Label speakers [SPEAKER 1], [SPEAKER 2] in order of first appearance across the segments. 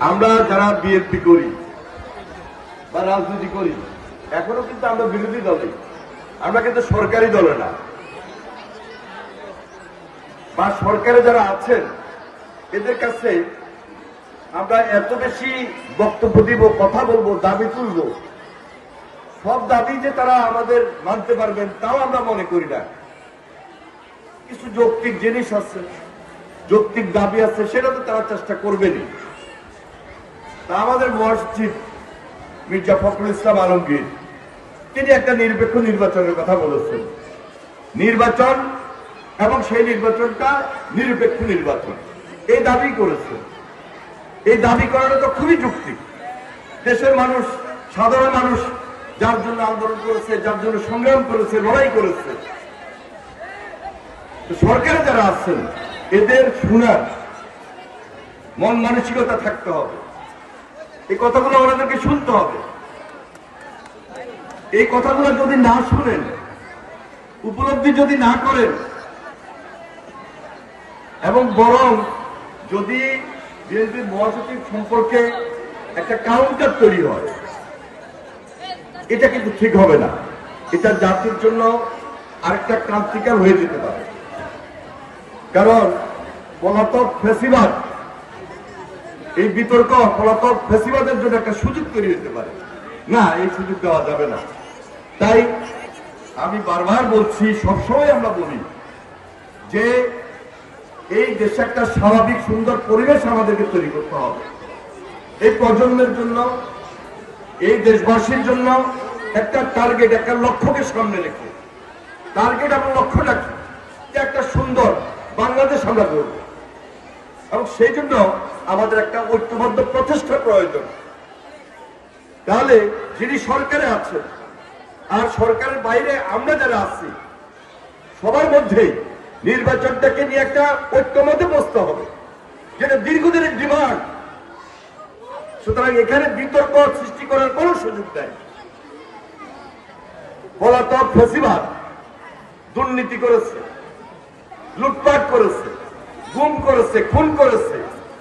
[SPEAKER 1] আমরা যারা বিএনপি করি বা রাজনীতি করি এখনো কিন্তু আমরা বিরোধী দলে, আমরা কিন্তু সরকারি দলে না, বা সরকারে যারা আছেন এদের কাছে আমরা এত বেশি বক্তব্য দিব, কথা বলবো, দাবি তুলবো, সব দাবি যে তারা আমাদের মানতে পারবেন তাও আমরা মনে করি না। কিছু যৌক্তিক জিনিস আছে, যৌক্তিক দাবি আছে, সেটা তো তারা চেষ্টা করবেনই। তা আমাদের মহাসচিব মির্জা ফখরুল ইসলাম আলমগীর তিনি একটা নিরপেক্ষ নির্বাচনের কথা বলেছেন, নির্বাচন এবং সেই নির্বাচনটা নিরপেক্ষ নির্বাচন, এই দাবি করেছেন। এই দাবি করাটা তো খুবই যৌক্তিক। দেশের মানুষ, সাধারণ মানুষ যার জন্য আন্দোলন করেছে, যার জন্য সংগ্রাম করেছে, লড়াই করেছে, সরকারে যারা আছেন এদের শোনার মন মানসিকতা থাকতে হবে, এই কথাগুলো ওনাদেরকে শুনতে হবে। এই কথাগুলো যদি না শুনেন, উপলব্ধি যদি না করেন, এবং বরং যদি বিএনপির মহাসচিব সম্পর্কে একটা কাউন্টার তৈরি হয়, এটা কিন্তু ঠিক হবে না। এটা জাতির জন্য আরেকটা ক্রান্তিকাল হয়ে যেতে পারে। কারণ পলাতক ফ্যাসিবাদ, এই বিতর্ক পলাতক ফ্যাসিবাদের জন্য একটা সুযোগ তৈরি হতে পারে না, এই সুযোগ দেওয়া যাবে না। তাই আমি বারবার বলছি, সবসময় আমরা বলি যে এই দেশে একটা স্বাভাবিক সুন্দর পরিবেশ আমাদেরকে তৈরি করতে হবে। এই প্রজন্মের জন্য, এই দেশবাসীর জন্য একটা টার্গেট, একটা লক্ষ্যকে সামনে রেখে, টার্গেট এবং লক্ষ্যটা কি, একটা সুন্দর বাংলাদেশ আমরা করব, এবং সেই জন্য আমাদের একটা ঐক্যবদ্ধ প্রচেষ্টার প্রয়োজন। তাহলে যিনি সরকারে আছেন আর সরকারের বাইরে আমরা যারা আছি, সবার মধ্যেই নির্বাচনটাকে নিয়ে একটা ঐক্যমতে বসতে হবে, যেটা দীর্ঘদিনের ডিমান্ড। সুতরাং এখানে বিতর্ক সৃষ্টি করার কোন সুযোগ নেই। পলাতক ফ্যাসিবাদ দুর্নীতি করেছে, লুটপাট করেছে, গুম করেছে, খুন করেছে,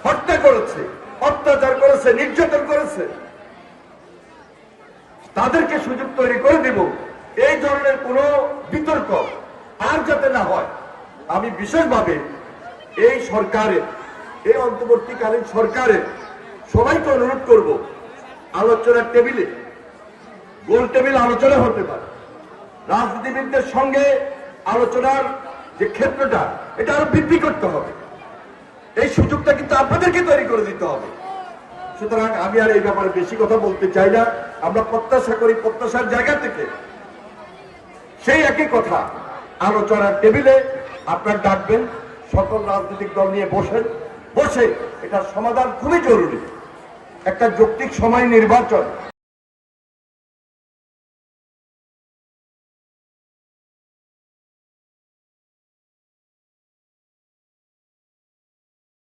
[SPEAKER 1] হত্যা করেছে, অত্যাচার করেছে, নির্যাতন করেছে, তাদেরকে সুযোগ তৈরি করে দেব, এই ধরনের কোন বিতর্ক আর যাতে না হয়। আমি বিশেষভাবে এই সরকারের, এই অন্তর্বর্তীকালীন সরকারের সবাইকে অনুরোধ করব, আলোচনার টেবিলে, গোল টেবিল আলোচনা হতে পারে, রাজনীতিবিদদের সঙ্গে আলোচনার যে ক্ষেত্রটা, এটা আরো বৃদ্ধি করতে হবে। এই সুযোগটা কিন্তু আপনাদেরকে তৈরি করে দিতে হবে। সুতরাং আমি আর এই ব্যাপারে বেশি কথা বলতে চাই না। আমরা প্রত্যাশা করি, প্রত্যাশার জায়গা থেকে সেই একই কথা আলোচনার টেবিলে আপনার ডাকবেন, সকল রাজনৈতিক দল নিয়ে বসে এটার সমাধান খুবই জরুরি। একটা যৌক্তিক সময় নির্বাচন,